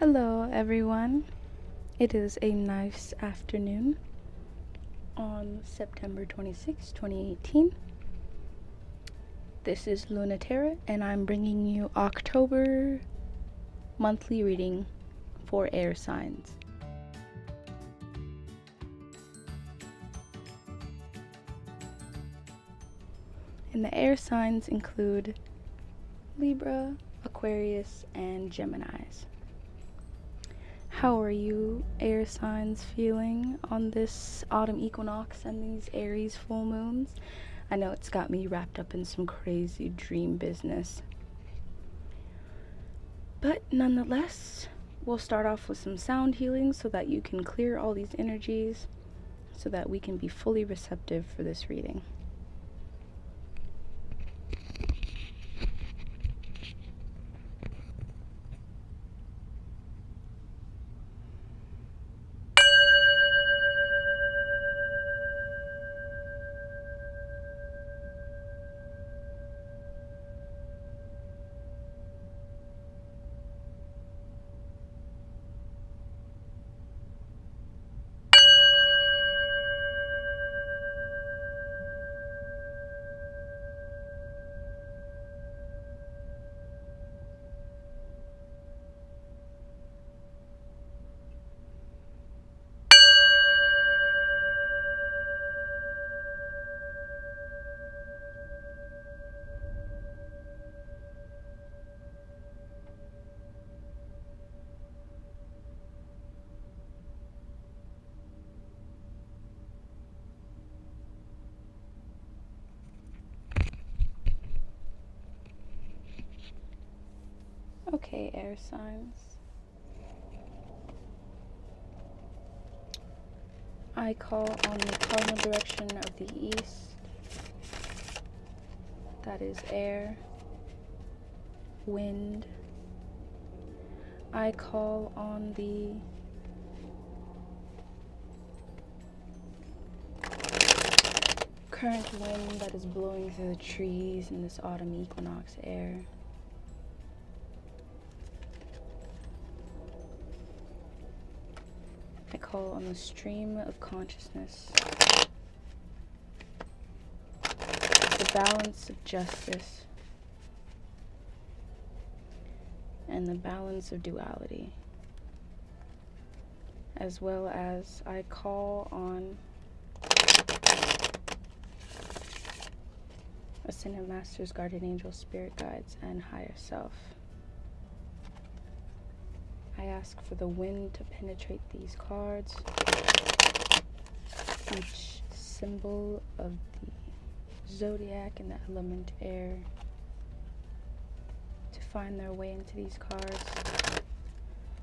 Hello everyone. It is a nice afternoon on September 26, 2018. This is Lunatera and I'm bringing you October monthly reading for air signs. And the air signs include Libra, Aquarius, and Geminis. How are you, air signs, feeling on this autumn equinox and these Aries full moons? I know it's got me wrapped up in some crazy dream business. But nonetheless, we'll start off with some sound healing so that you can clear all these energies so that we can be fully receptive for this reading. Okay, air signs. I call on the cardinal direction of the east. That is air, wind. I call on the current wind that is blowing through the trees in this autumn equinox air. I call on the stream of consciousness, the balance of justice, and the balance of duality, as well as I call on Ascended Masters, Guardian Angels, Spirit Guides, and Higher Self. I ask for the wind to penetrate these cards, each symbol of the zodiac and the element air, to find their way into these cards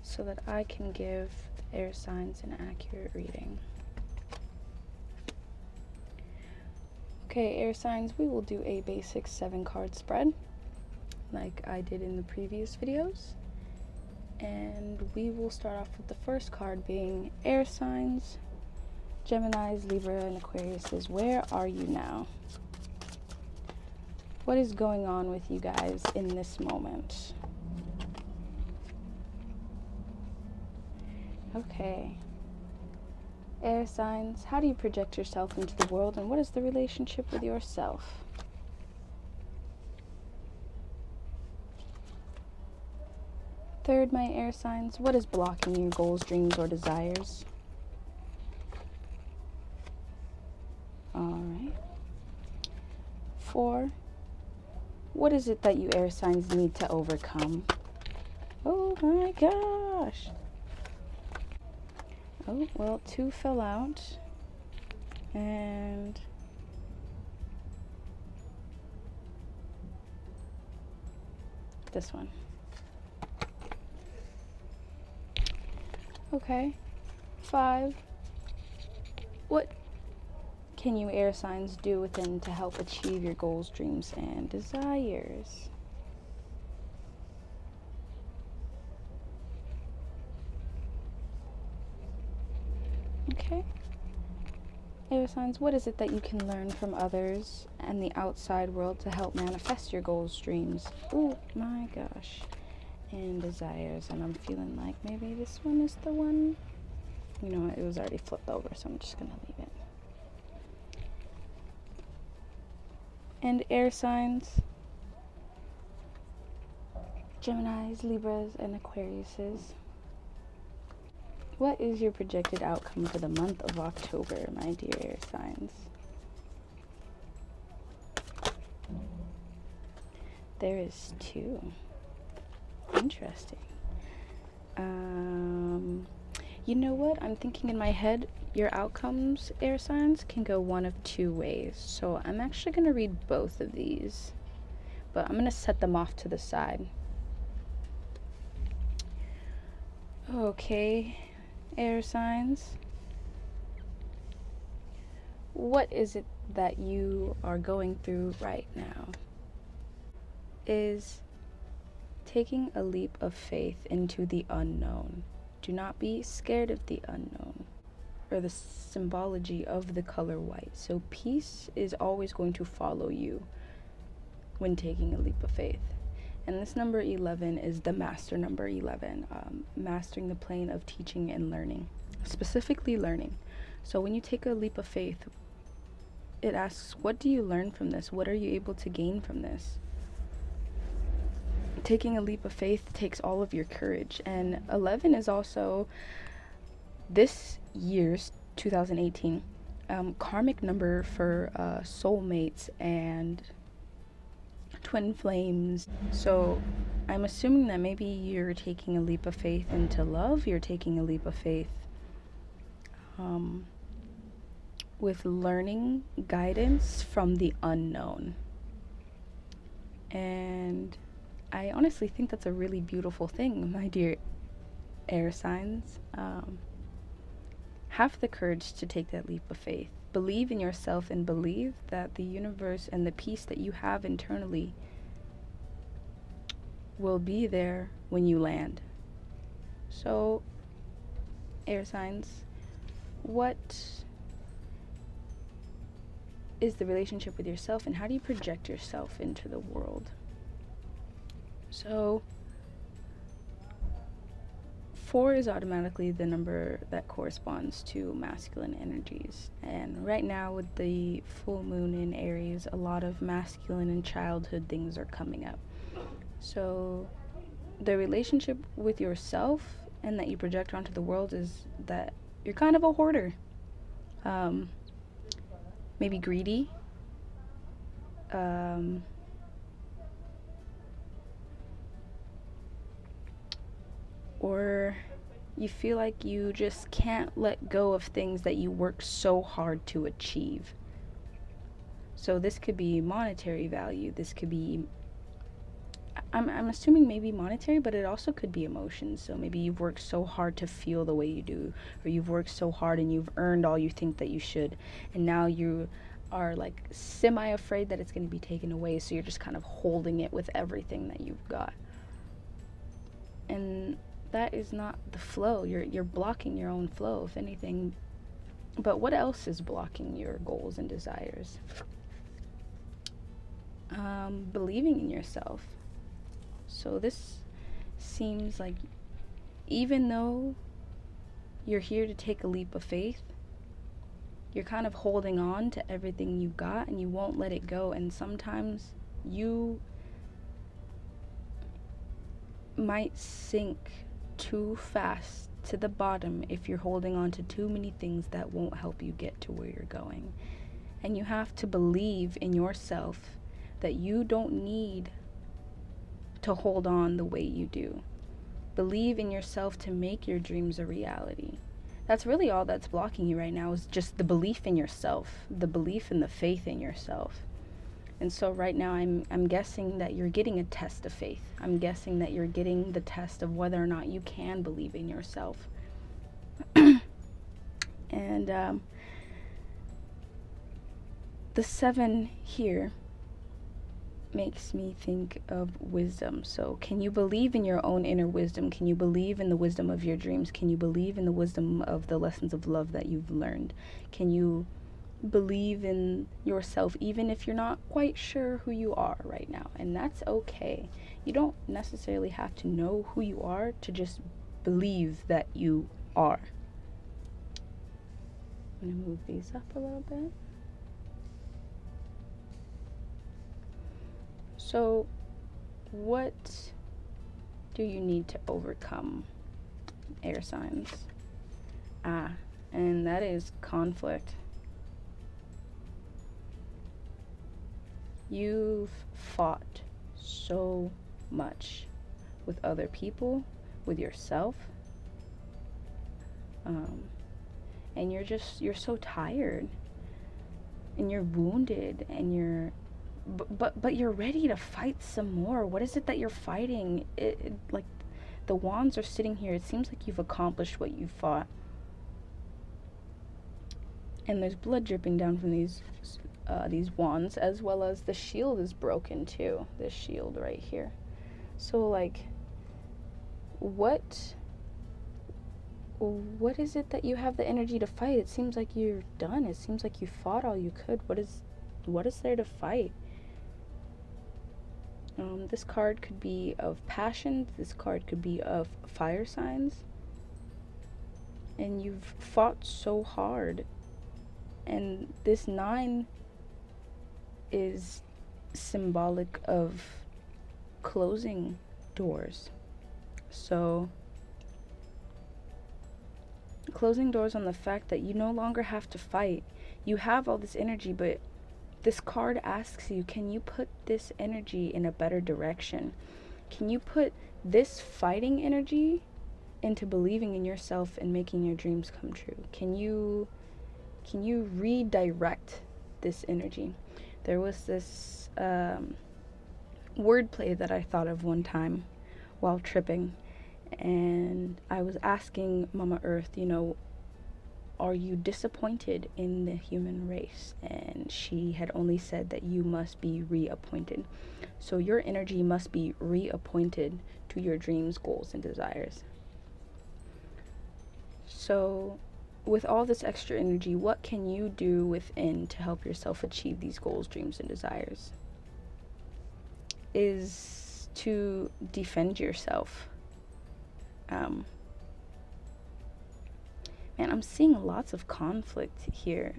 so that I can give the air signs an accurate reading. Okay, air signs, we will do a basic 7-card spread like I did in the previous videos. And we will start off with the first card being air signs, Geminis, Libra, and Aquarius. Where are you now? What is going on with you guys in this moment? Okay. Air signs, how do you project yourself into the world, and what is the relationship with yourself? Third, my air signs, what is blocking your goals, dreams, or desires? Alright. 4, what is it that you air signs need to overcome? Oh my gosh. Oh, well, 2 fell out. And this one. Okay. 5. What can you air signs do within to help achieve your goals, dreams, and desires? Okay. Air signs, what is it that you can learn from others and the outside world to help manifest your goals, dreams? Oh my gosh. and desires, and I'm feeling like maybe this one is the one. You know, it was already flipped over, so I'm just gonna leave it. And air signs, Geminis, Libras, and Aquariuses. What is your projected outcome for the month of October, my dear air signs? There is 2. Interesting. You know what? I'm thinking in my head, your outcomes, air signs, can go one of 2 ways. So I'm actually going to read both of these, but I'm going to set them off to the side. Okay, air signs. What is it that you are going through right now? Is taking a leap of faith into the unknown. Do not be scared of the unknown, or the symbology of the color white. So peace is always going to follow you when taking a leap of faith. And this number 11 is the master number 11, mastering the plane of teaching and learning, specifically learning. So when you take a leap of faith, it asks, what do you learn from this? What are you able to gain from this? Taking a leap of faith takes all of your courage. And 11 is also this year's 2018 karmic number for soulmates and twin flames. So I'm assuming that maybe you're taking a leap of faith into love. You're taking a leap of faith with learning guidance from the unknown. And I honestly think that's a really beautiful thing, my dear air signs. Have the courage to take that leap of faith. Believe in yourself and believe that the universe and the peace that you have internally will be there when you land. So, air signs, what is the relationship with yourself, and how do you project yourself into the world? So 4 is automatically the number that corresponds to masculine energies. And right now with the full moon in Aries, a lot of masculine and childhood things are coming up. So the relationship with yourself and that you project onto the world is that you're kind of a hoarder. Maybe greedy. Or you feel like you just can't let go of things that you work so hard to achieve. So this could be monetary value. This could be, I'm assuming maybe monetary, but it also could be emotions. So maybe you've worked so hard to feel the way you do, or you've worked so hard and you've earned all you think that you should, and now you are like semi-afraid that it's going to be taken away, so you're just kind of holding it with everything that you've got. And that is not the flow. You're blocking your own flow, if anything. But what else is blocking your goals and desires? Believing in yourself. So this seems like, even though you're here to take a leap of faith, you're kind of holding on to everything you've got and you won't let it go. And sometimes you might sink too fast to the bottom if you're holding on to too many things that won't help you get to where you're going. And you have to believe in yourself that you don't need to hold on the way you do. Believe in yourself to make your dreams a reality. That's really all that's blocking you right now, is just the belief in yourself, the belief and the faith in yourself. And so right now I'm guessing that you're getting a test of faith. I'm guessing that you're getting the test of whether or not you can believe in yourself. And the 7 here makes me think of wisdom. So can you believe in your own inner wisdom? Can you believe in the wisdom of your dreams? Can you believe in the wisdom of the lessons of love that you've learned? Can you believe in yourself, even if you're not quite sure who you are right now. And that's okay. You don't necessarily have to know who you are to just believe that you are. I'm going to move these up a little bit. So, what do you need to overcome, air signs? And that is conflict. You've fought so much with other people, with yourself, and you're so tired, and you're wounded, and but you're ready to fight some more. What is it that you're fighting? Like, the wands are sitting here. It seems like you've accomplished what you fought, and there's blood dripping down from these wands, as well as the shield is broken too. This shield right here. So, like, what is it that you have the energy to fight? It seems like you're done. It seems like you fought all you could. What is there to fight? This card could be of passion. This card could be of fire signs. And you've fought so hard. And this 9 is symbolic of closing doors. So, closing doors on the fact that you no longer have to fight. You have all this energy, but this card asks you, can you put this energy in a better direction? Can you put this fighting energy into believing in yourself and making your dreams come true? Can you redirect this energy? There was this wordplay that I thought of one time while tripping, and I was asking Mama Earth, are you disappointed in the human race? And she had only said that you must be reappointed. So your energy must be reappointed to your dreams, goals, and desires. So with all this extra energy, what can you do within to help yourself achieve these goals, dreams, and desires? Is to defend yourself. Man, I'm seeing lots of conflict here,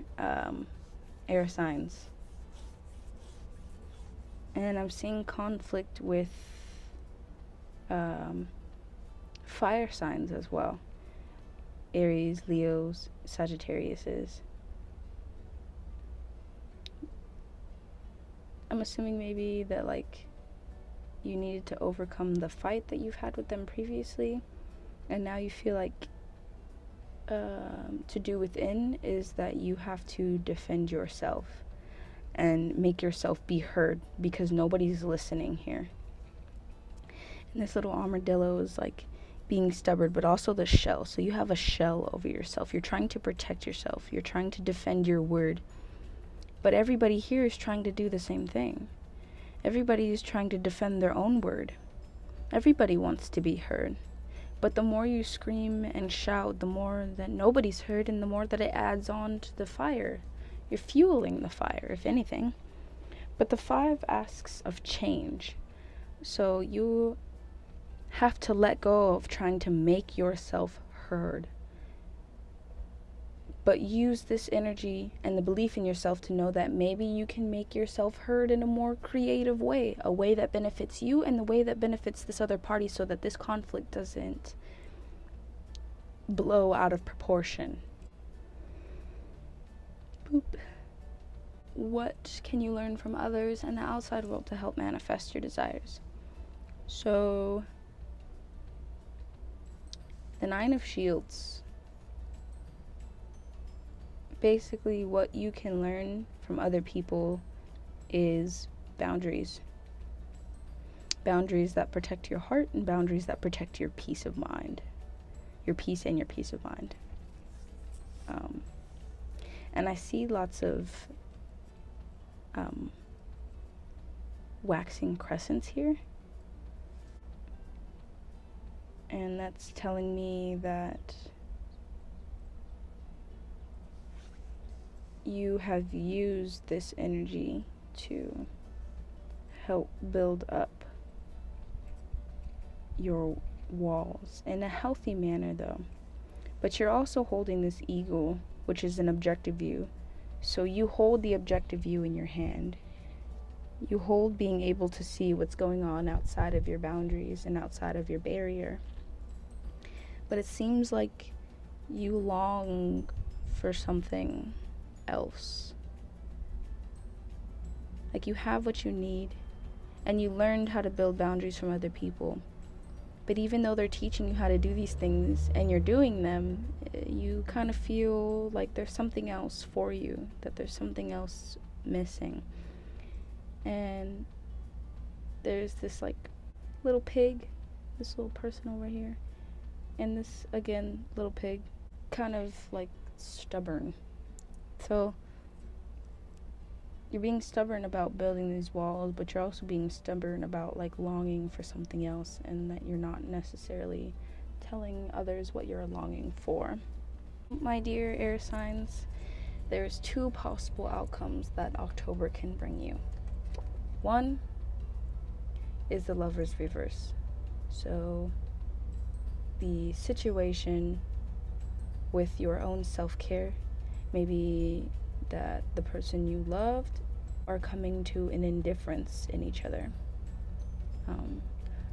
air signs. And I'm seeing conflict with fire signs as well. Aries, Leos, Sagittariuses. I'm assuming maybe that, like, you needed to overcome the fight that you've had with them previously, and now you feel like to do within is that you have to defend yourself and make yourself be heard, because nobody's listening here. And this little armadillo is like being stubborn, but also the shell. So you have a shell over yourself. You're trying to protect yourself. You're trying to defend your word. But everybody here is trying to do the same thing. Everybody is trying to defend their own word. Everybody wants to be heard. But the more you scream and shout, the more that nobody's heard, and the more that it adds on to the fire. You're fueling the fire, if anything. But the 5 asks of change. So you have to let go of trying to make yourself heard. But use this energy and the belief in yourself to know that maybe you can make yourself heard in a more creative way, a way that benefits you and the way that benefits this other party, so that this conflict doesn't blow out of proportion. Boop. What can you learn from others and the outside world to help manifest your desires? So, the 9 of Shields. Basically, what you can learn from other people is boundaries. Boundaries that protect your heart, and boundaries that protect your peace of mind. Your peace and your peace of mind. And I see lots of waxing crescents here. And that's telling me that you have used this energy to help build up your walls in a healthy manner, though. But you're also holding this eagle, which is an objective view. So you hold the objective view in your hand. You hold being able to see what's going on outside of your boundaries and outside of your barrier. But it seems like you long for something else. Like you have what you need, and you learned how to build boundaries from other people. But even though they're teaching you how to do these things and you're doing them, you kind of feel like there's something else for you, that there's something else missing. And there's this like little pig, this little person over here, and this, again, little pig, kind of like stubborn. So you're being stubborn about building these walls, but you're also being stubborn about like longing for something else, and that you're not necessarily telling others what you're longing for. My dear air signs, there's two possible outcomes that October can bring you. One is the Lover's reverse. So the situation with your own self-care, maybe that the person you loved are coming to an indifference in each other.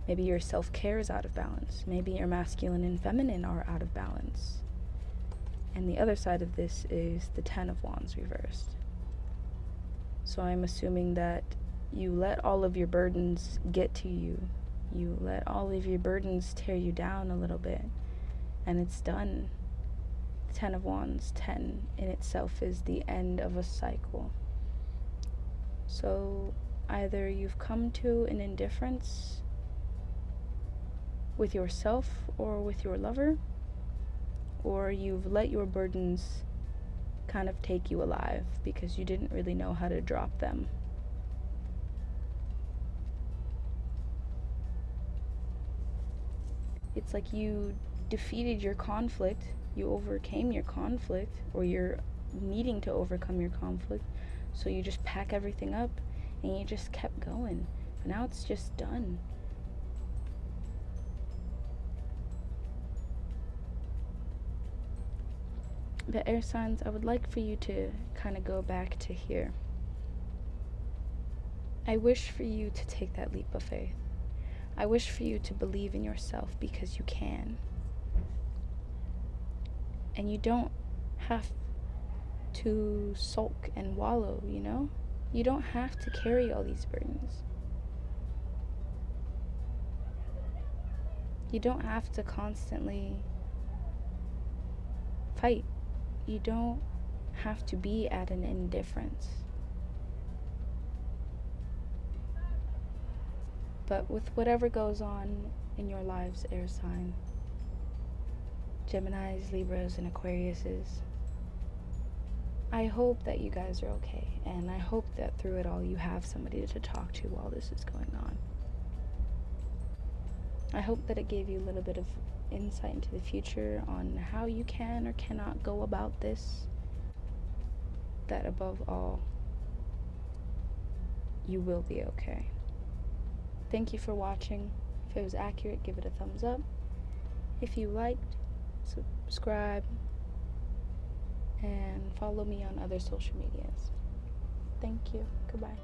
Maybe your self-care is out of balance. Maybe your masculine and feminine are out of balance. And the other side of this is the Ten of Wands reversed. So I'm assuming that you let all of your burdens get to you. You let all of your burdens tear you down a little bit. And it's done. Ten of Wands, 10 in itself is the end of a cycle. So either you've come to an indifference with yourself or with your lover, or you've let your burdens kind of take you alive because you didn't really know how to drop them. It's like you defeated your conflict, you overcame your conflict, or you're needing to overcome your conflict, so you just pack everything up and you just kept going. But now it's just done. But air signs, I would like for you to kind of go back to here. I wish for you to take that leap of faith. I wish for you to believe in yourself, because you can. And you don't have to sulk and wallow, you know? You don't have to carry all these burdens. You don't have to constantly fight. You don't have to be at an indifference. But with whatever goes on in your lives, air sign, Geminis, Libras, and Aquariuses, I hope that you guys are okay, and I hope that through it all you have somebody to talk to while this is going on. I hope that it gave you a little bit of insight into the future on how you can or cannot go about this, that above all, you will be okay. Thank you for watching. If it was accurate, give it a thumbs up. If you liked, subscribe, and follow me on other social medias. Thank you. Goodbye.